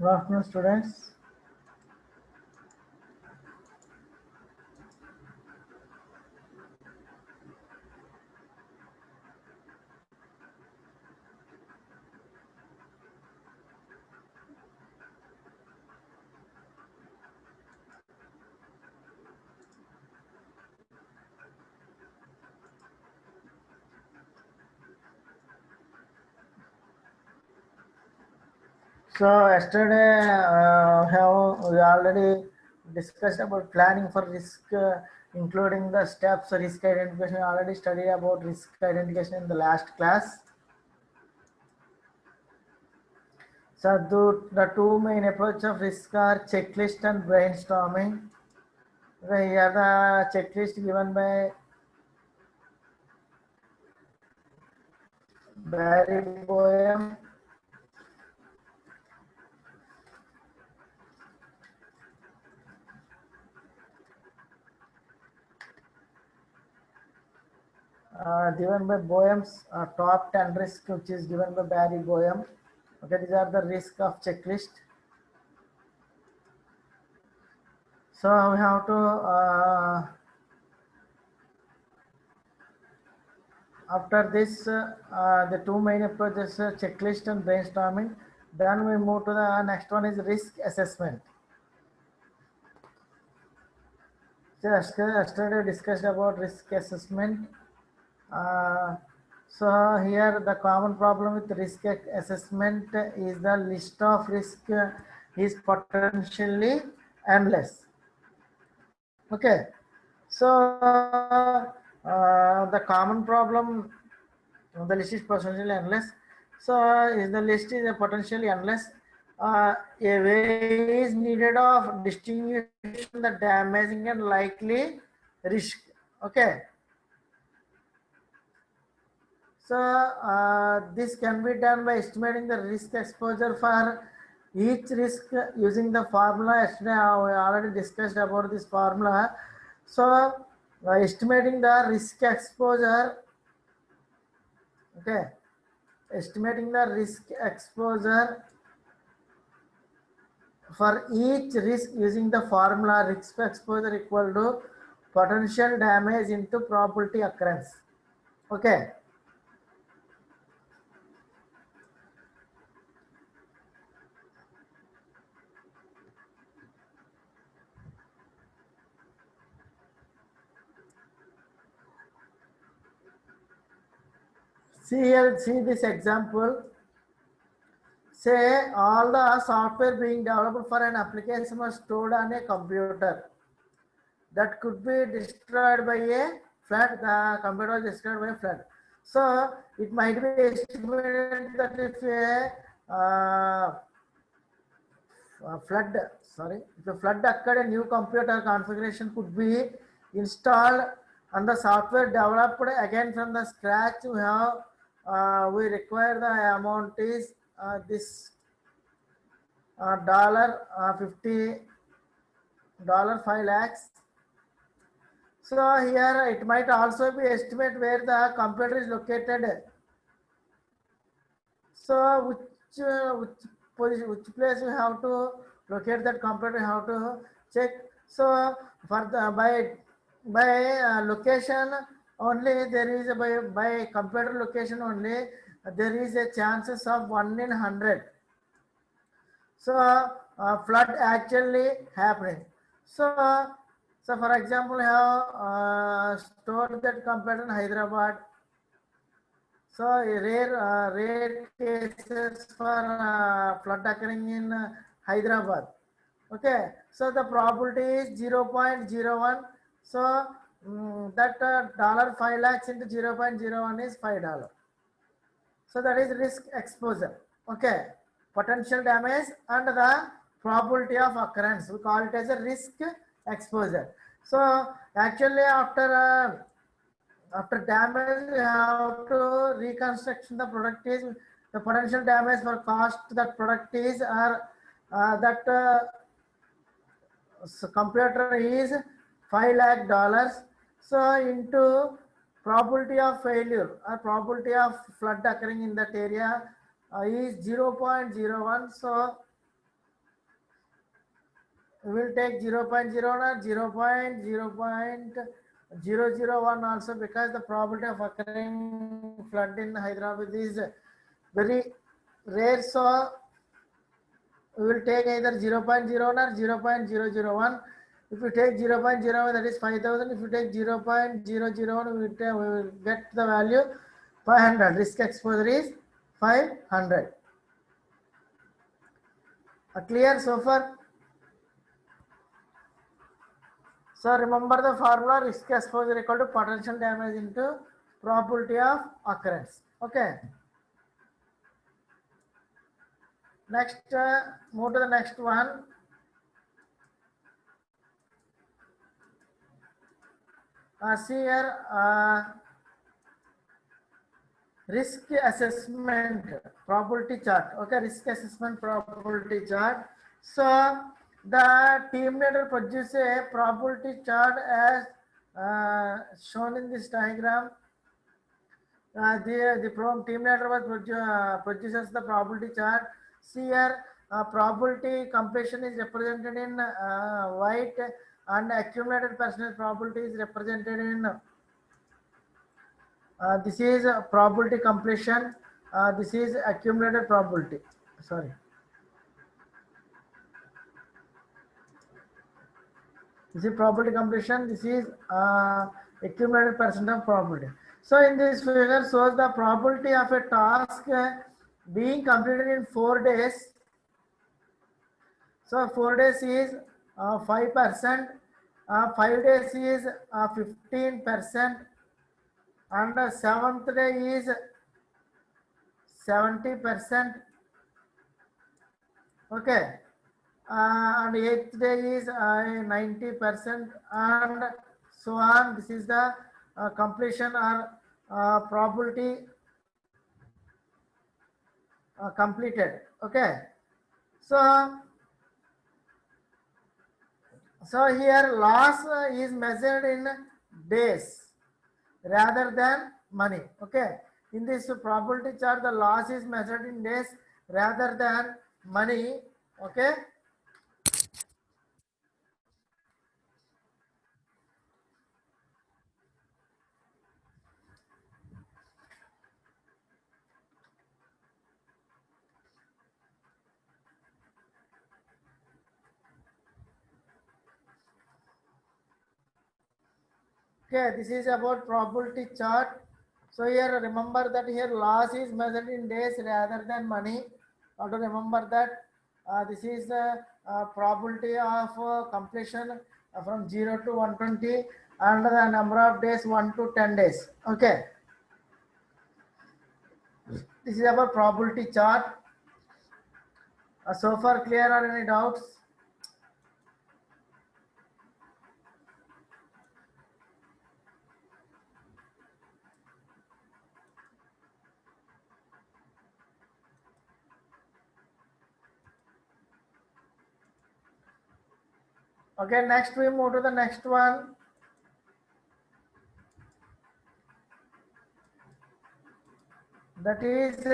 Good afternoon, students. So yesterday, we already discussed about planning for risk, including the steps, risk identification. We already studied about risk identification in the last class. So the two main approach of risk are checklist and brainstorming. Okay, here the checklist given by Barry Boehm. Given by Boehm's top 10 risk, which is given by Barry Boehm. Okay, these are the risk of checklist. So we have to after this the two main approaches, checklist and brainstorming. Then we move to the next one is risk assessment. So yesterday discussed about risk assessment. Uh, so here the common problem with risk assessment is the list of risk is potentially endless. Okay, so the common problem, the list is potentially endless. So is the list is potentially endless. A way is needed of distinguishing the damaging and likely risk. Okay, so this can be done by estimating the risk exposure for each risk using the formula. Yesterday we already discussed about this formula. So estimating the risk exposure, okay, estimating the risk exposure for each risk using the formula risk exposure equal to potential damage into probability occurrence. Okay, see here, see this example. Say all the software being developed for an application was stored on a computer that could be destroyed by a flood. The computer was destroyed by a flood. So it might be estimated that if flood, sorry, if a flood occurred, a new computer configuration could be installed and the software developed again from the scratch. We require the amount is this $50 5 lakhs. So here it might also be estimate where the computer is located. So which position, which place you have to locate that computer, you have to check. So for the by location only there is a by computer location only there is a chances of 1 in 100. So flood actually happening. So for example, have stored that computer in Hyderabad. So rare cases for flood occurring in Hyderabad. Okay, so the probability is 0.01. So that dollar 5 lakhs into 0.01 is $5. So that is risk exposure. Okay, potential damage and the probability of occurrence. We call it as a risk exposure. So actually after damage, we have to reconstruction the product is the potential damage for cost that product is or that computer is $5 lakh. So into probability of failure or probability of flood occurring in that area is 0.01. So we will take 0.01 or 0.001 also, because the probability of occurring flood in Hyderabad is very rare. So we will take either 0.01 or 0.001. If you take 0.01, that is 5,000. If you take 0.001, we will get the value 500. Risk exposure is 500. Clear so far? So remember the formula: risk exposure equal to potential damage into probability of occurrence. Okay. Next, move to the next one. See here, risk assessment probability chart. Okay, risk assessment probability chart. So the team leader produces a probability chart as shown in this diagram. The team leader was produces the probability chart. See here, probability completion is represented in white, and accumulated percentage probability is represented in this is probability completion. This is accumulated probability. Sorry. This is probability completion. This is accumulated percent of probability. So in this figure shows the probability of a task being completed in 4 days. So 4 days is 5%. 5 days is 15%, and the 7th day is 70%. Okay. And 8th day is 90%, and so on. This is the completion or probability completed. Okay. So here loss is measured in days rather than money. Okay. In this probability chart, the loss is measured in days rather than money. Okay. Okay, this is about probability chart. So here remember that here loss is measured in days rather than money. How to remember that? This is the probability of completion from 0 to 120, and the number of days 1 to 10 days. Okay. This is about probability chart. So far clear, or any doubts? Okay, next we move to the next one. That is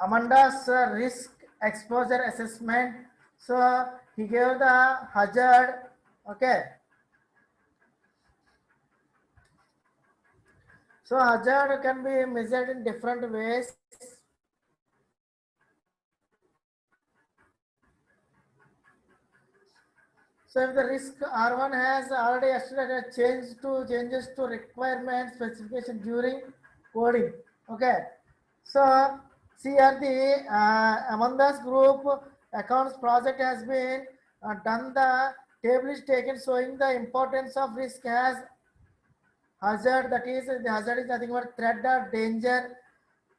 Amanda's risk exposure assessment. So he gave the hazard. Okay. So hazard can be measured in different ways. So if the risk R1 has already estimated changes to requirement specification during coding. Okay. So see here the Amanda's group accounts project has been done. The table is taken showing the importance of risk as hazard. That is, the hazard is nothing but threat or danger,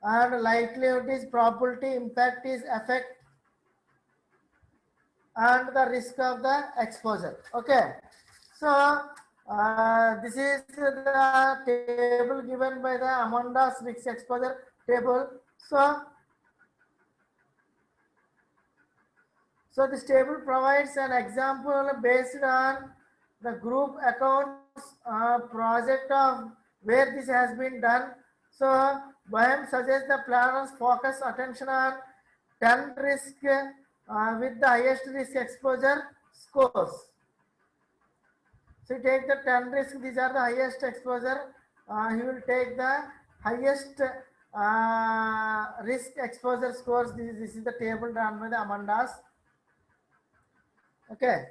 and likelihood is probability, impact is effect, and the risk of the exposure. Okay. So this is the table given by the Amanda's risk exposure table. So this table provides an example based on the group accounts project of where this has been done. So Boehm suggests the planners focus attention on 10 risk with the highest risk exposure scores. So you take the 10 risk, these are the highest exposure. He will take the highest risk exposure scores. This is the table done by the Amandas. Okay.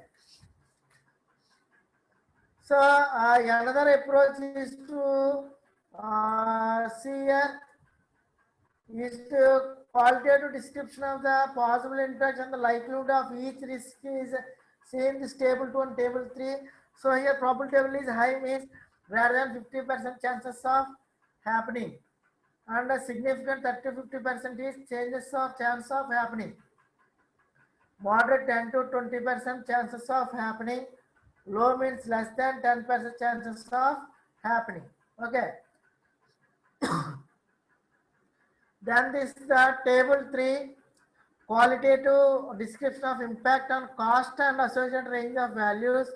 So another approach is to see here is to qualitative description of the possible impacts and the likelihood of each risk is seen in this table 2 and table 3. So here probability is high means greater than 50% chances of happening, and a significant 30-50% is chances of chance of happening. Moderate 10 to 20% chances of happening. Low means less than 10% chances of happening. Okay. Then this is the table 3, qualitative description of impact on cost and associated range of values.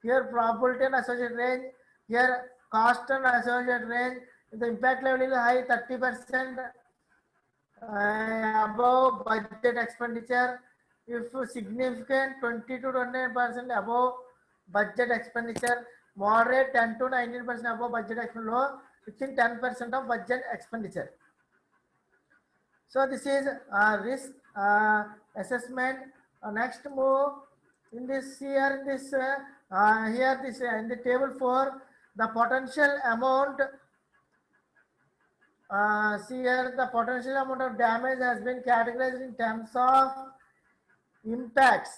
Here probability and associated range. Here cost and associated range. The impact level is high, 30% above budget expenditure. If significant, 20 to 29% above budget expenditure. Moderate, 10 to 19% above budget expenditure. Low, within 10% of budget expenditure. So this is risk assessment. Next move in this here, this here this in the table 4, the potential amount. See here, the potential amount of damage has been categorized in terms of impacts.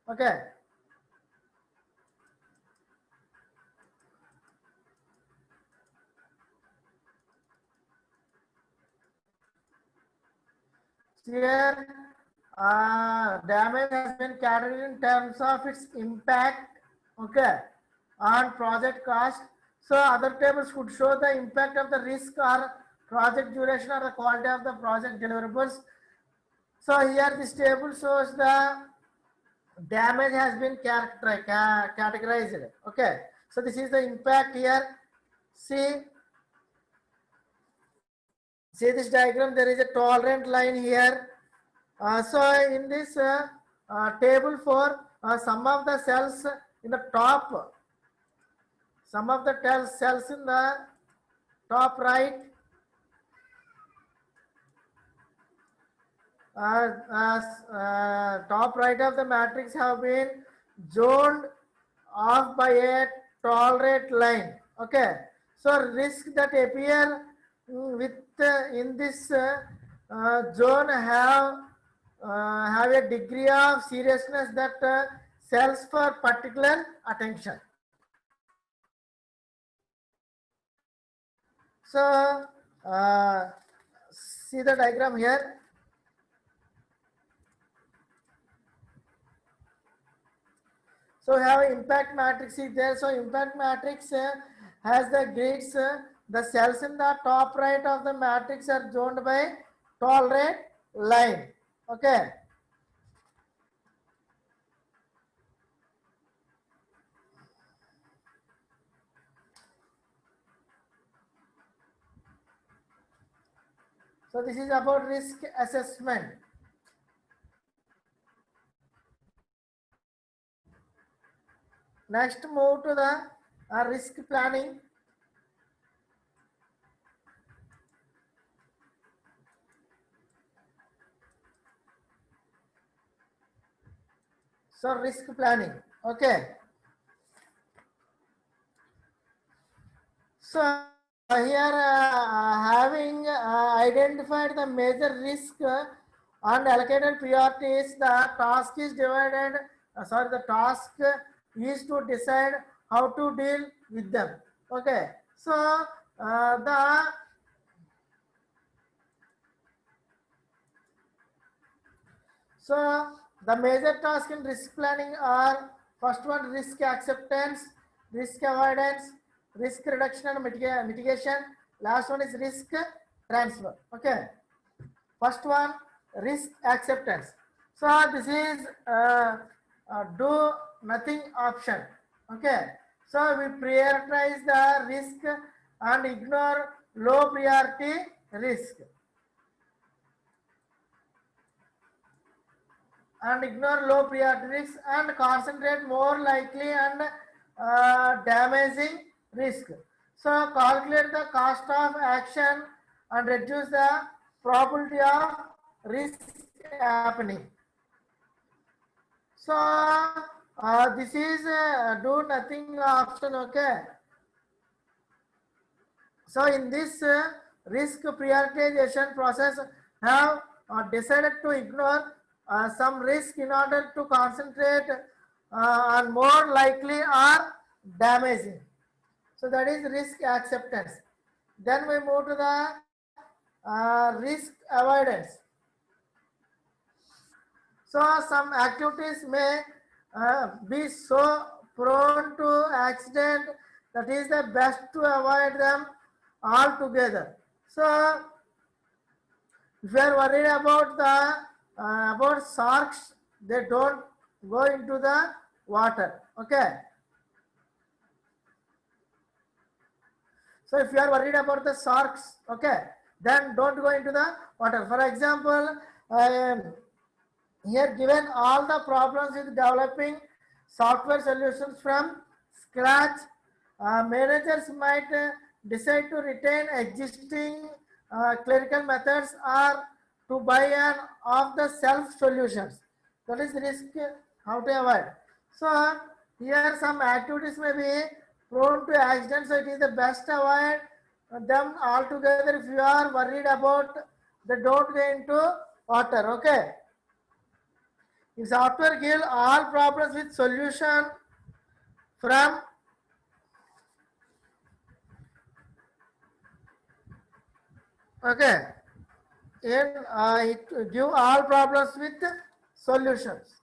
Okay. Here, damage has been categorized in terms of its impact, okay, on project cost. So other tables could show the impact of the risk or project duration or the quality of the project deliverables. So here this table shows the damage has been categorized. Okay, so this is the impact here. See this diagram, there is a tolerant line here. So in this table 4, some of the cells in the top, some of the cells in the top right, top right of the matrix have been zoned off by a tolerant line. Okay, so risk that appear with in this zone have a degree of seriousness that sells for particular attention. So see the diagram here. So we have impact matrix is there. So impact matrix has the grids. The cells in the top right of the matrix are zoned by tolerant line. Okay. So this is about risk assessment. Next, move to the risk planning. So risk planning. Okay. So here having identified the major risk and allocated priorities, the task is divided. The task is to decide how to deal with them. Okay. So the major tasks in risk planning are: first one, risk acceptance, risk avoidance, risk reduction and mitigation. Last one is risk transfer. Okay. First one, risk acceptance. So this is do nothing option. Okay. So we prioritize the risk and ignore low priority risk. And ignore low priority risks and concentrate more likely and damaging risk. So calculate the cost of action and reduce the probability of risk happening. So this is do nothing option, okay. So in this risk prioritization process, have decided to ignore some risk in order to concentrate on more likely or damaging. So that is risk acceptance. Then we move to the risk avoidance. So some activities may be so prone to accident that is the best to avoid them altogether. So if you are worried about the about sharks, they don't go into the water. Okay. So if you are worried about the sharks, okay, then don't go into the water. For example, here given all the problems with developing software solutions from scratch, managers might decide to retain existing clerical methods or to buy an off-the-shelf solutions. That is risk how to avoid. So here some activities may be prone to accidents, so it is the best to avoid them altogether. If you are worried about the don't go into water, okay. If software gives all problems with solution from okay, and it give all problems with solutions.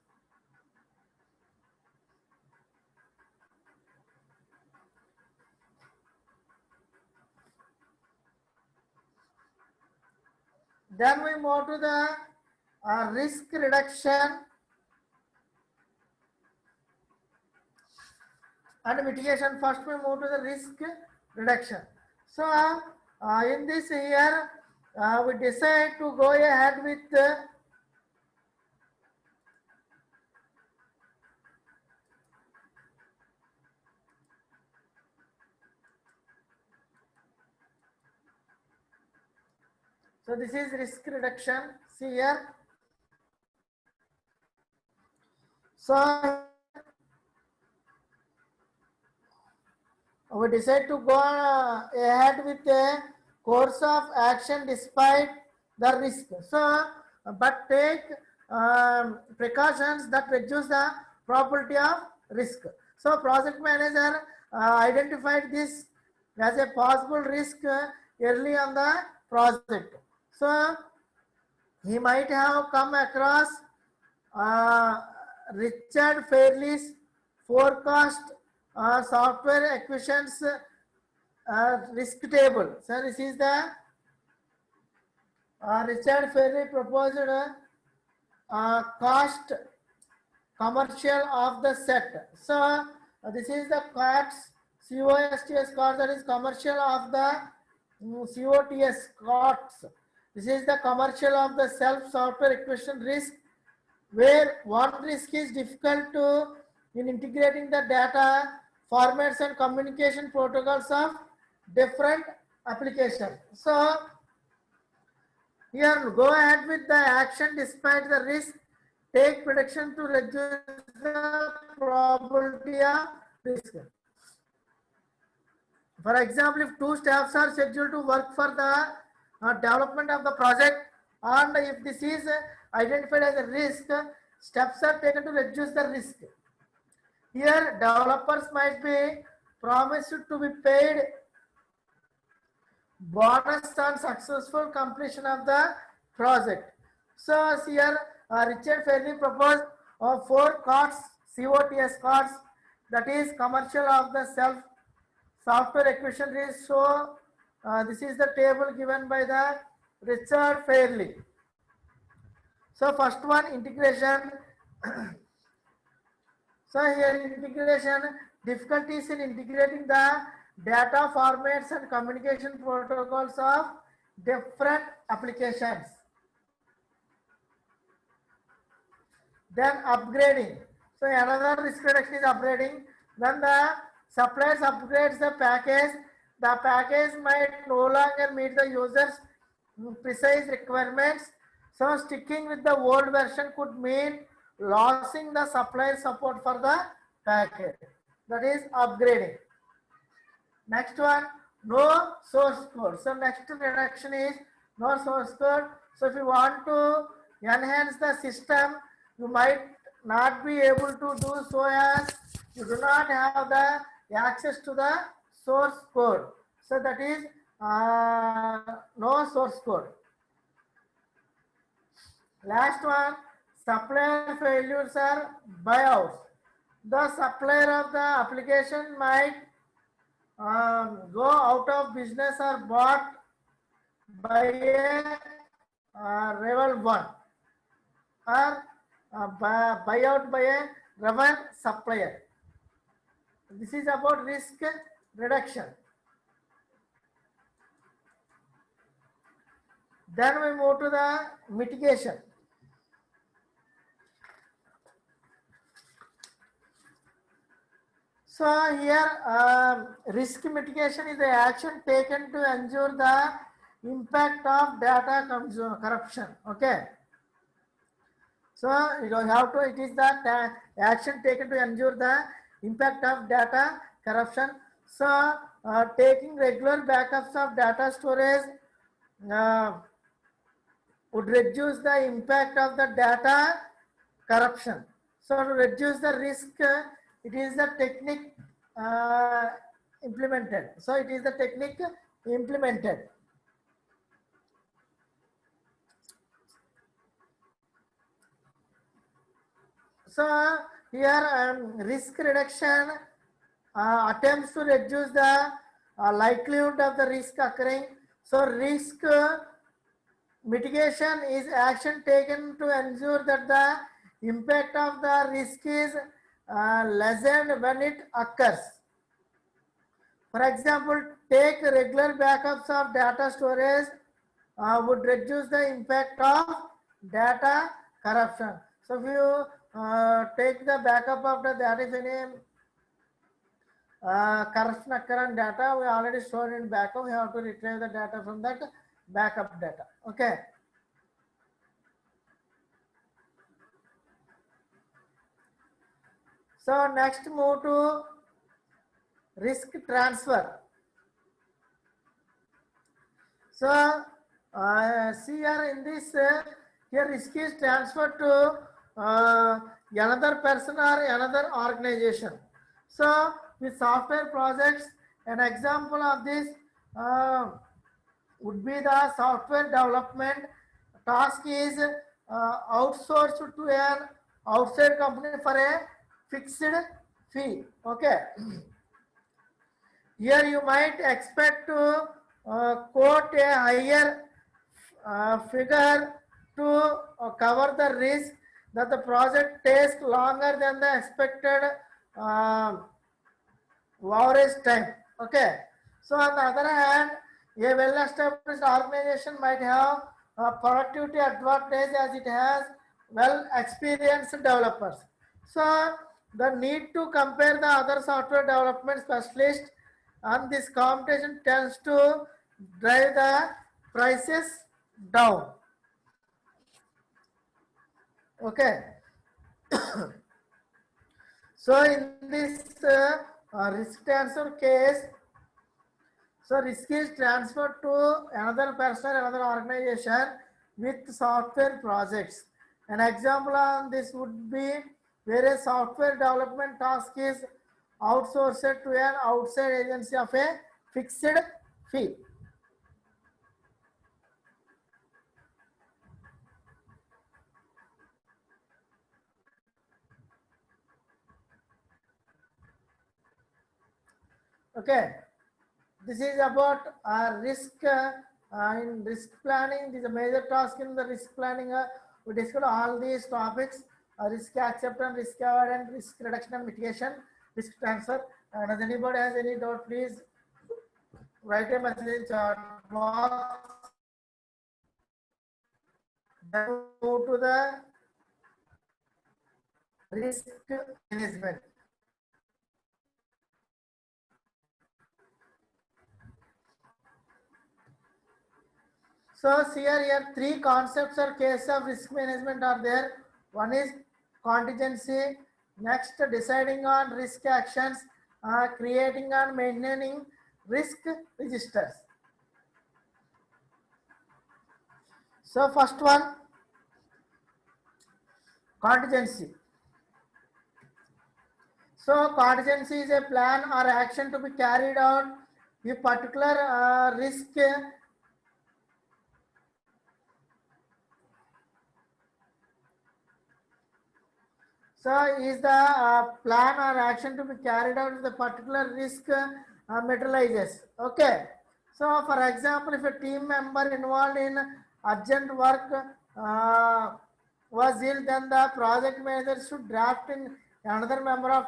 Then we move to the risk reduction and mitigation. First we move to the risk reduction. So in this year we decide to go ahead with so this is risk reduction. See here. So we decide to go ahead with a course of action despite the risk. So, but take precautions that reduce the probability of risk. So, project manager identified this as a possible risk early on the project. So, he might have come across Richard Fairley's forecast software acquisitions risk table. So this is the Richard Fairley proposed cost commercial of the set. So this is the COTS, COSTS cost, that is commercial of the COTS costs. This is the commercial of the self software acquisition risk, where one risk is difficult to in integrating the data formats and communication protocols of different applications. So here go ahead with the action despite the risk, take prediction to reduce the probability of risk. For example, if two staffs are scheduled to work for the development of the project, and if this is identified as a risk, steps are taken to reduce the risk. Here, developers might be promised to be paid bonus on successful completion of the project. So here, Richard Fairley proposed 4 COTS, COTS costs, that is commercial of the self software acquisition risk. So this is the table given by the Richard Fairley. So first one, integration. So here integration, difficulties in integrating the data formats and communication protocols of different applications. Then upgrading. So another risk reduction is upgrading. When the suppliers upgrades the package might no longer meet the user's precise requirements. So sticking with the old version could mean losing the supplier support for the package. That is upgrading. Next one, no source code. So next reduction is no source code. So if you want to enhance the system, you might not be able to do so as you do not have the access to the source code. So that is no source code. Last one, supplier failures are buyouts. The supplier of the application might go out of business or bought by a rival one, or buyout by a rival supplier. This is about risk reduction. Then we move to the mitigation. So here risk mitigation is the action taken to ensure the impact of data corruption. Okay. So you have to, it is the action taken to ensure the impact of data corruption. So taking regular backups of data storage would reduce the impact of the data corruption. So to reduce the risk, it is the technique implemented. So it is the technique implemented. So here risk reduction attempts to reduce the likelihood of the risk occurring. So risk mitigation is action taken to ensure that the impact of the risk is lessened when it occurs. For example, take regular backups of data storage would reduce the impact of data corruption. So if you take the backup of the data, if any corruption occurring data, we already stored in backup, we have to retrieve the data from that backup data. Okay. So next move to risk transfer. So see here in this here risk is transferred to another person or another organization. So with software projects, an example of this would be the software development task is outsourced to an outside company for a fixed fee. Okay. Here you might expect to quote a higher figure to cover the risk that the project takes longer than the expected average time. Okay. So on the other hand, a well-established organization might have a productivity advantage as it has well-experienced developers. So the need to compare the other software development specialists on this competition tends to drive the prices down. Okay. So in this risk transfer case, so risk is transferred to another person, another organization with software projects. An example on this would be where a software development task is outsourced to an outside agency of a fixed fee. Okay. This is about risk in risk planning. This is a major task in the risk planning. We discussed all these topics: risk acceptance, risk avoidance, risk reduction, and mitigation. risk transfer. Does anybody has any doubt, please write a message in chat box. Then move to the risk management. So here three concepts or cases of risk management are there. One is contingency, next deciding on risk actions, creating and maintaining risk registers. So first one, contingency. So contingency is a plan or action to be carried out if particular risk so is the plan or action to be carried out if the particular risk materializes. Okay. So for example, if a team member involved in urgent work was ill, then the project manager should draft in another member of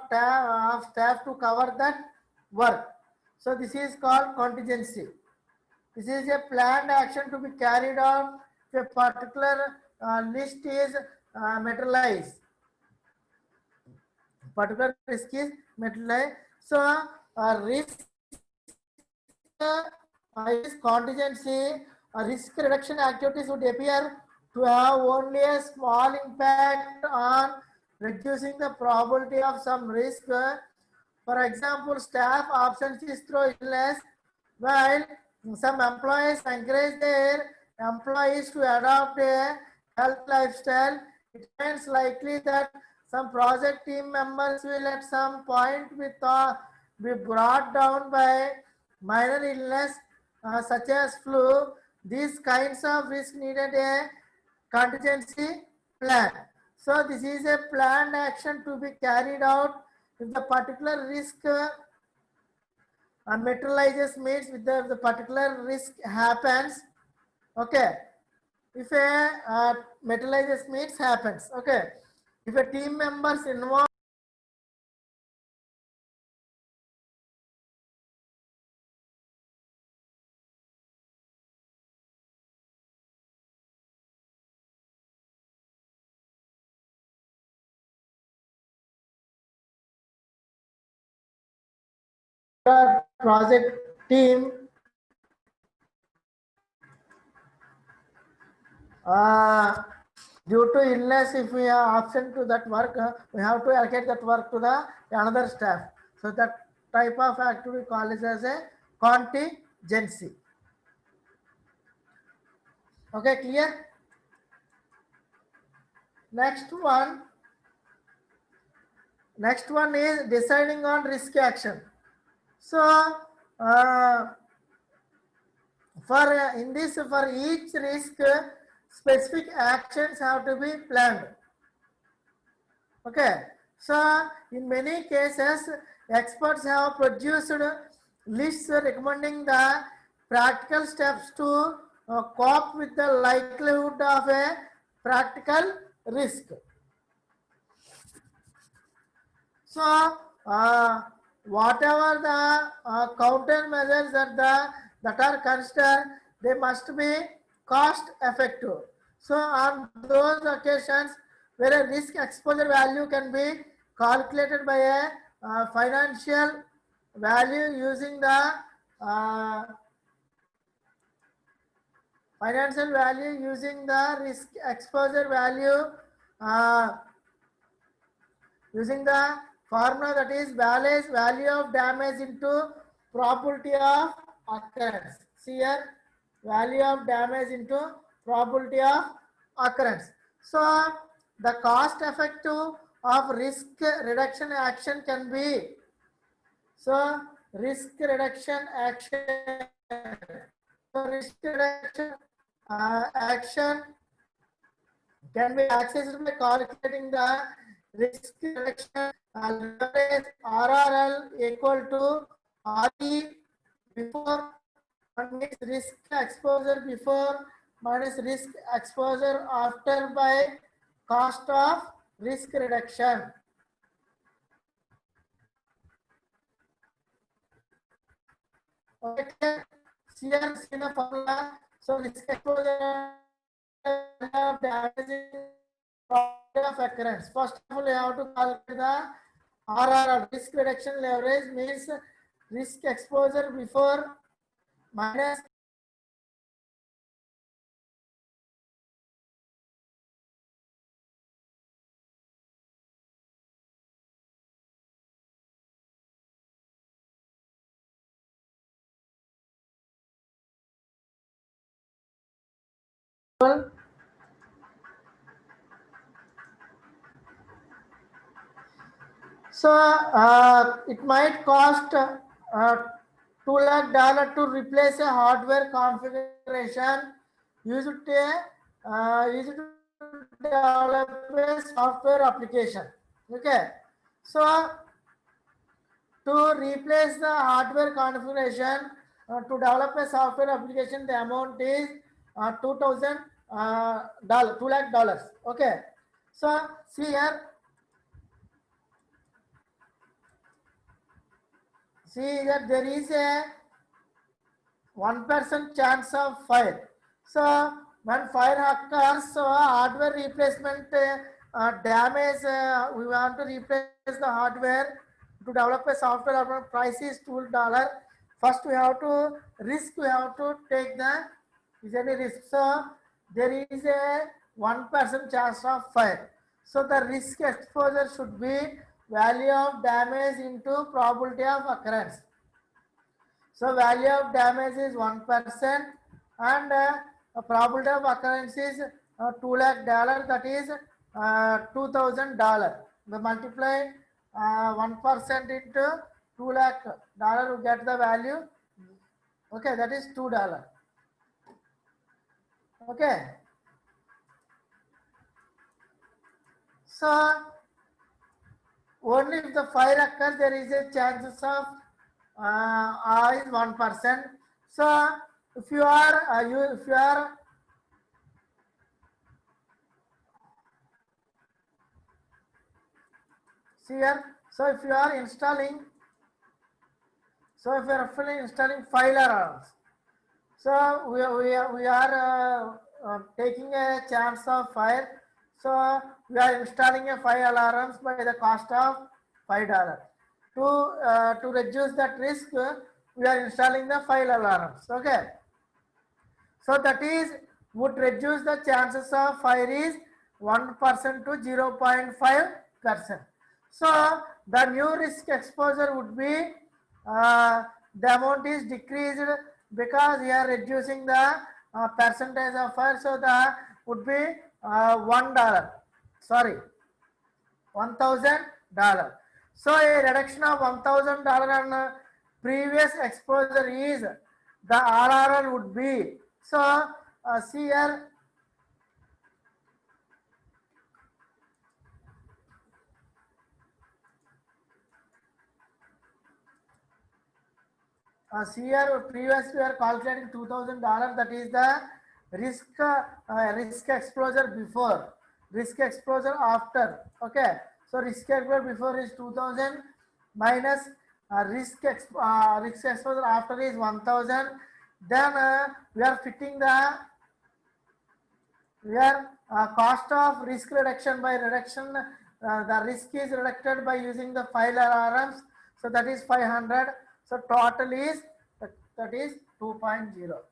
staff to cover that work. So this is called contingency. This is a planned action to be carried out if a particular list is materialized. Particular risk is materialized. So risk is contingency. Risk reduction activities would appear to have only a small impact on reducing the probability of some risk. For example, staff absences through illness, while some employees encourage their employees to adopt a health lifestyle. It remains likely that some project team members will at some point be brought down by minor illness such as flu. These kinds of risk needed a contingency plan. So this is a planned action to be carried out if the particular risk materializes, means with the particular risk happens. Okay. If a materializes means happens. Okay. If a team members involved project team due to illness, if we are absent to that work, we have to allocate that work to the another staff. So that type of activity called as a contingency. Okay, clear? Next one is deciding on risk action. So in this, for each risk, specific actions have to be planned. Okay. So in many cases, experts have produced lists recommending the practical steps to cope with the likelihood of a practical risk. So whatever the countermeasures that are considered, they must be cost effective. So on those occasions where a risk exposure value can be calculated by a financial value using the risk exposure value using the formula, that is value of damage into probability of occurrence. See here, value of damage into probability of occurrence. So the cost effective of risk reduction action can be, so risk reduction action, action can be accessed by calculating the risk reduction leverage RRL equal to RE before minus risk exposure before minus risk exposure after by cost of risk reduction. Okay, here see the formula. So risk exposure of damage of occurrence. First of all, you have to calculate the RRR, risk reduction leverage, means risk exposure before minus so it might cost $2 lakh to replace a hardware configuration used to develop a software application. Okay, so to replace the hardware configuration to develop a software application, the amount is $2,000 $2 lakh. Okay, so see here. See that there is a 1% chance of fire. So when fire occurs, so hardware replacement damage, we want to replace the hardware to develop a software. Our price is $2. First we have to we have to take the is any risk. So there is a 1% chance of fire. So the risk exposure should be value of damage into probability of occurrence. So value of damage is 1% and probability of occurrence is $2 lakh. That is $2,000. We multiply 1% into $2 lakh. We get the value. Okay, that is $2. Okay. So only if the fire occurs, there is a chances of is 1%. So if you are see here, so if you are installing, so if you are fully installing fire alarms, so we are taking a chance of fire. So we are installing a fire alarms by the cost of $5. To reduce that risk, we are installing the fire alarms. Okay. So that is would reduce the chances of fire is 1% to 0.5%. So the new risk exposure would be the amount is decreased because we are reducing the percentage of fire. So the would be $1. Sorry, $1,000. So a reduction of $1,000 on previous exposure is the RRR would be. So see here. See here, previously we are calculating $2,000. That is the risk exposure before, risk exposure after. Okay, so risk exposure before is 2,000 minus risk exposure after is 1,000. Then we are fitting the cost of risk reduction by reduction. The risk is reduced by using the fire alarms. So that is 500. So total is that is 2.0.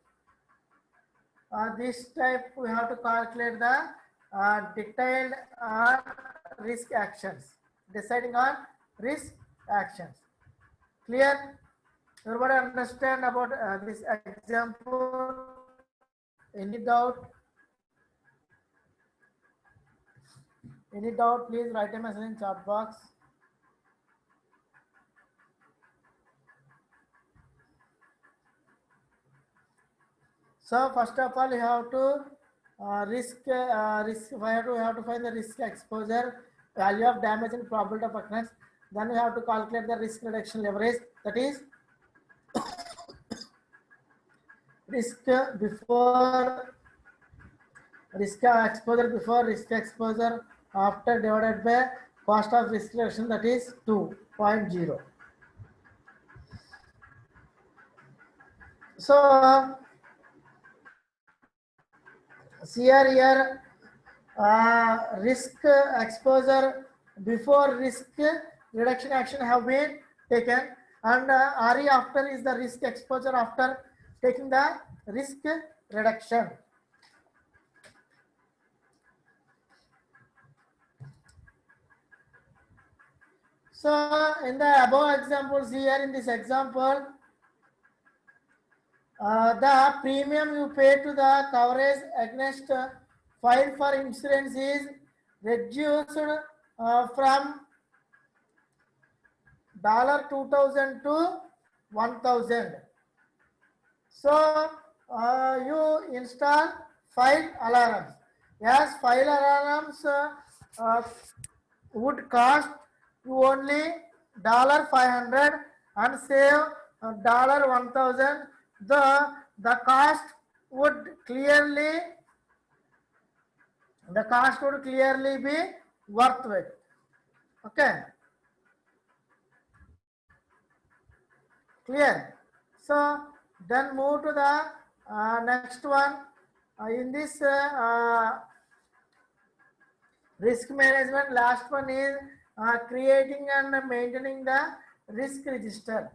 This type we have to calculate the detailed risk actions. Deciding on risk actions. Clear? Everybody understand about this example? Any doubt? Any doubt? Please write a message in chat box. So first of all, you have to we have to find the risk exposure, value of damage and probability of occurrence. Then we have to calculate the risk reduction leverage. That is risk before risk exposure before risk exposure after divided by cost of risk reduction. That is 2.0. So here risk exposure before risk reduction action have been taken, and RE after is the risk exposure after taking the risk reduction. So in the above examples, here in this example, the premium you pay to the coverage against file for insurance is reduced from $2,000 to 1,000. So you install file alarms. Yes, file alarms would cost you only $500 and save $1,000. The cost would clearly be worth it. Okay, clear. So then move to the next one. In this risk management, last one is creating and maintaining the risk register.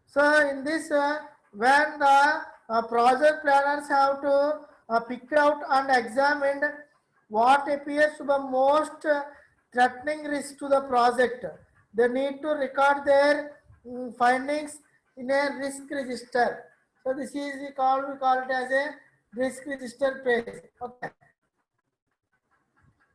So in this, when the project planners have to pick out and examine what appears to be most threatening risk to the project, they need to record their findings in a risk register. So this is we call it as a risk register page. Okay.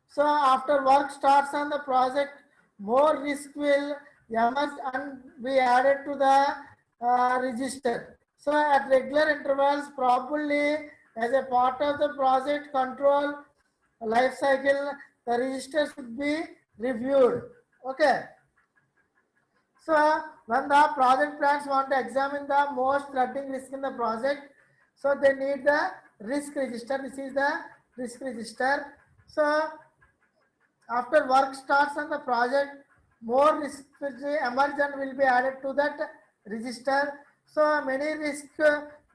So after work starts on the project, more risk will emerge and be added to the register. So at regular intervals, probably as a part of the project control life cycle, the register should be reviewed. Okay. So when the project plans want to examine the most threatening risk in the project, so they need the risk register. This is the risk register. So after work starts on the project, more risks emerge and will be added to that register. So many risks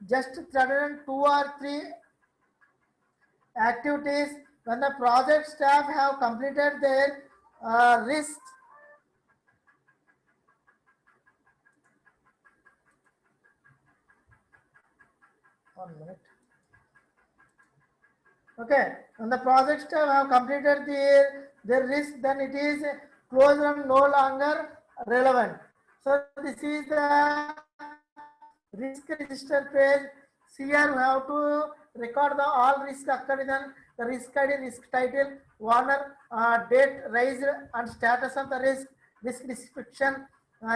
just threaten 2 or 3 activities. When the project staff have completed their risks, one minute. Okay, when the project staff have completed their risk, then it is closed and no longer relevant. So this is the risk register page. Here we have to record the all risk occurred, then the risk ID, risk title, owner, date raised and status of the risk description,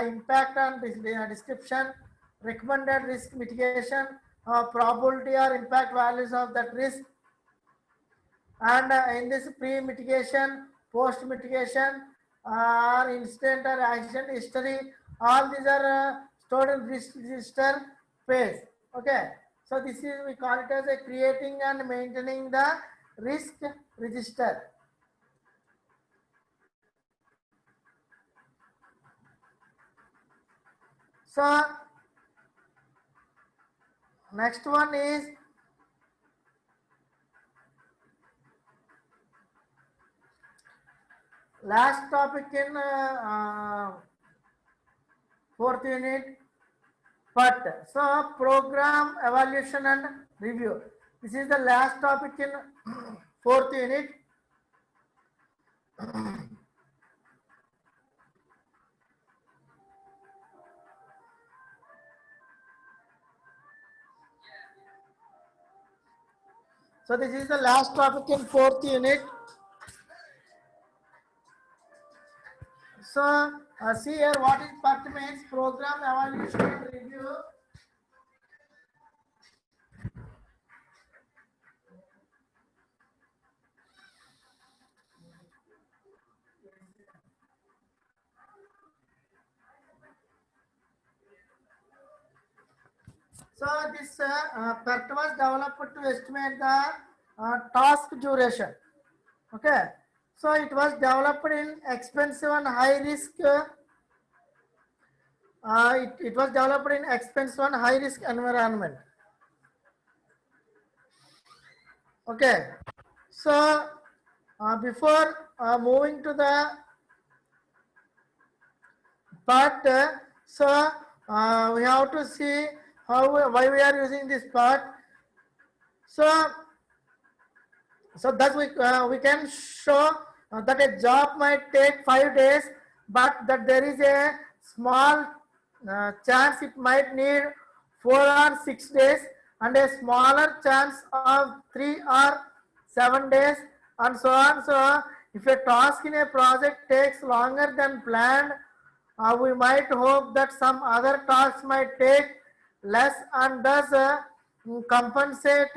impact and description, recommended risk mitigation, probability or impact values of that risk, and in this pre-mitigation, post-mitigation, or incident or accident history, all these are stored in risk register page. Okay, so this is we call it as a creating and maintaining the risk register. So next one is last topic in 4th unit, but so program evaluation and review. This is the last topic in 4th unit. So this is the last topic in 4th unit. So see here what is PERT means, program evaluation and review. So this PERT was developed to estimate the task duration. Okay, so it was developed in expensive and high risk. It was developed in expensive and high risk environment. Okay, so before moving to the part, we have to see why we are using this part. So thus we can show that a job might take 5 days, but that there is a small chance it might need 4 or 6 days, and a smaller chance of 3 or 7 days, and so on. So if a task in a project takes longer than planned, we might hope that some other tasks might take less, and thus compensate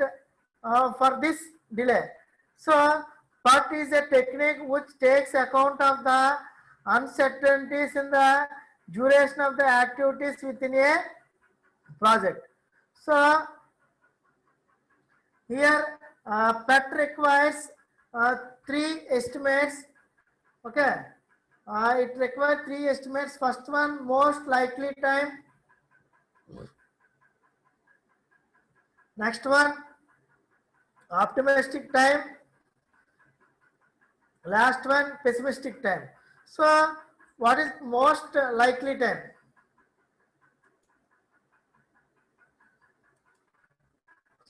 for this delay. So PERT is a technique which takes account of the uncertainties in the duration of the activities within a project. So here PERT requires 3 estimates. Okay, it requires 3 estimates. First one, most likely time. Next one, optimistic time. Last one, pessimistic time. So what is most likely time?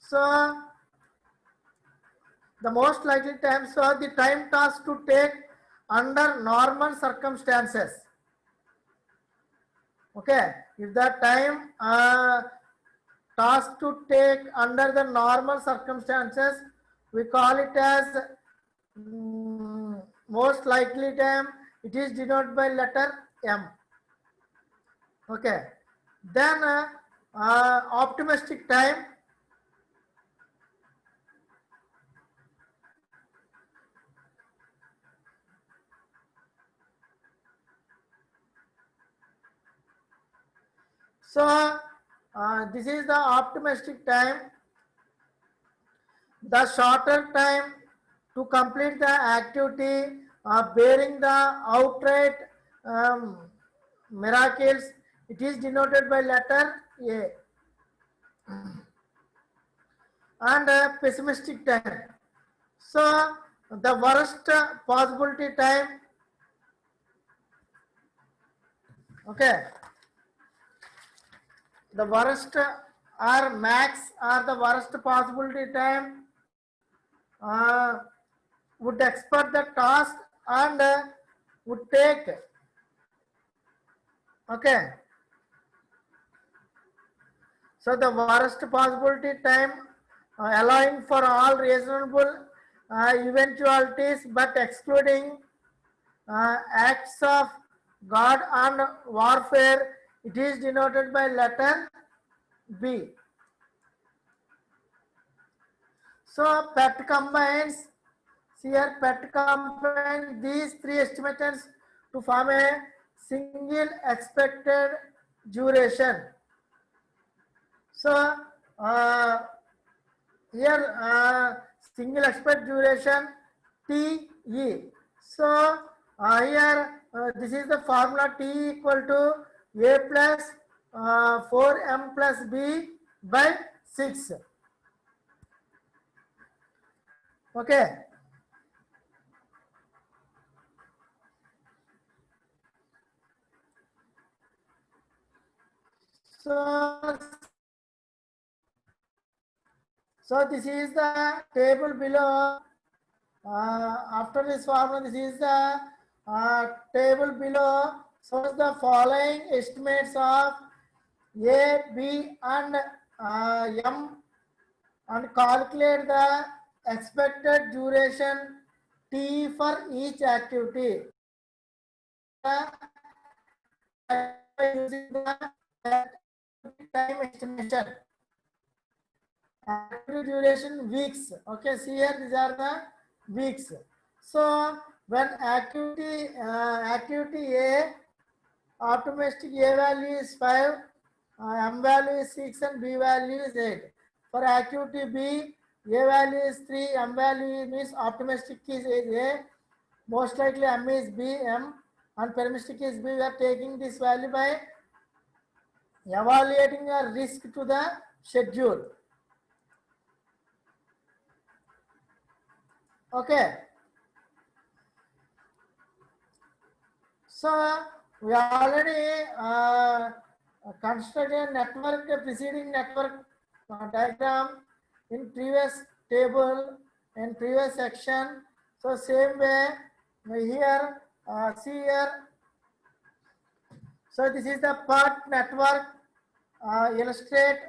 So the most likely time, so the time task to take under normal circumstances. Okay, if the time task to take under the normal circumstances, we call it as most likely time. It is denoted by letter M. Okay, then optimistic time. So this is the optimistic time. The shorter time to complete the activity, bearing the outright miracles, it is denoted by letter A. And pessimistic time. So the worst possibility time. Okay, the worst or max or the worst possibility time would expert the task and would take. Okay, so the worst possibility time allowing for all reasonable eventualities but excluding acts of God and warfare, it is denoted by letter B. So PERT combines, here PERT combines these 3 estimates to form a single expected duration. So here single expected duration TE. So here this is the formula T equal to A plus 4M plus B by 6. Okay. So this is the table below. After this formula, this is the table below. So the following estimates of A, B, and M, and calculate the expected duration T for each activity. Using the time estimation. Activity duration weeks. Okay, see here these are the weeks. So when activity A, optimistic A value is 5, M value is 6, and B value is 8. For activity B, A value is 3, M value means optimistic is A, most likely M is B, M, and pessimistic is B. We are taking this value by evaluating a risk to the schedule. Okay. So we already constructed a network, a preceding network diagram in previous table, in previous section. So same way here, see here. So this is the part network. Illustrate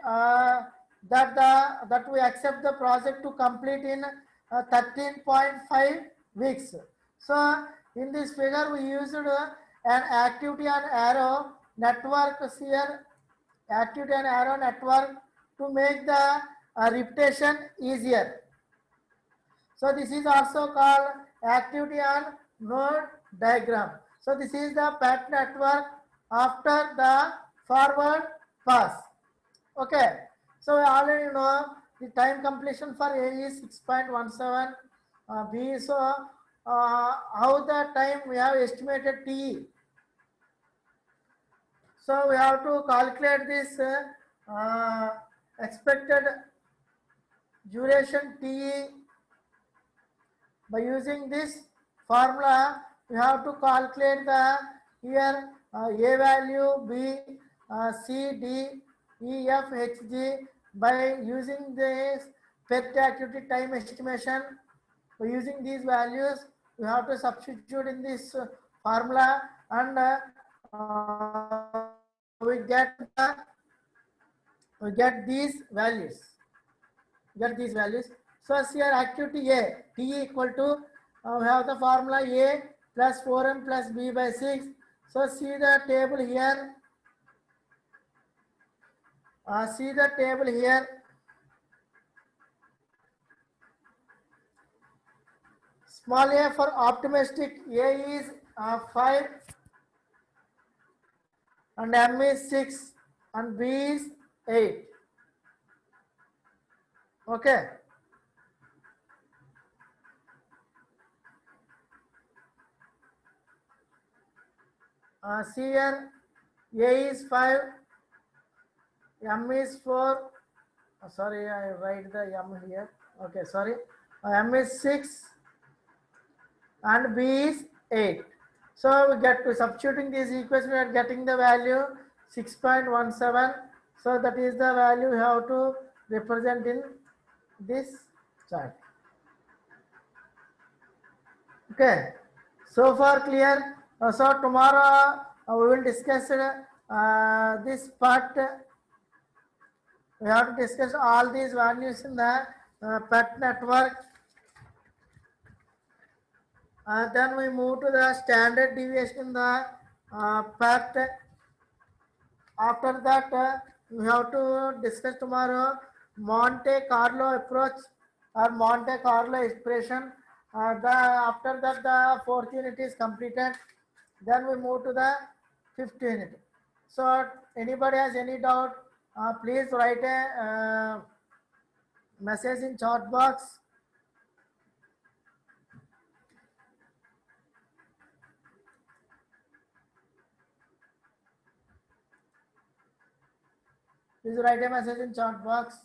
that we accept the project to complete in 13.5 weeks. So in this figure we used an activity and arrow network here, activity and arrow network to make the repetition easier. So this is also called activity and node diagram. So this is the path network after the forward pass. Okay. So we already know the time completion for A is 6.17. B, so how the time we have estimated T. So we have to calculate this expected duration T. By using this formula, we have to calculate the here A value, B, C, D, E, F, H, G by using this PERT activity time estimation. By using these values, we have to substitute in this formula and we get these values. So here activity A, T equal to, we have the formula A plus 4M plus B by 6. So see the table here. Small a for optimistic, A is 5 and M is 6 and B is 8. Okay. See here, A is 5, M is 4. Sorry, I write the M here. Okay, sorry. M is 6 and B is 8. So we get to substituting these equations, we are getting the value 6.17. So that is the value we have to represent in this chart. Okay, so far clear. So tomorrow we will discuss this part. We have to discuss all these values in the PERT network. Then we move to the standard deviation in the PERT. After that, we have to discuss tomorrow Monte Carlo approach or Monte Carlo expression. After that, the fourth unit is completed. Then we move to the fifth unit. So, anybody has any doubt, please write a message in chat box. Please write a message in chat box.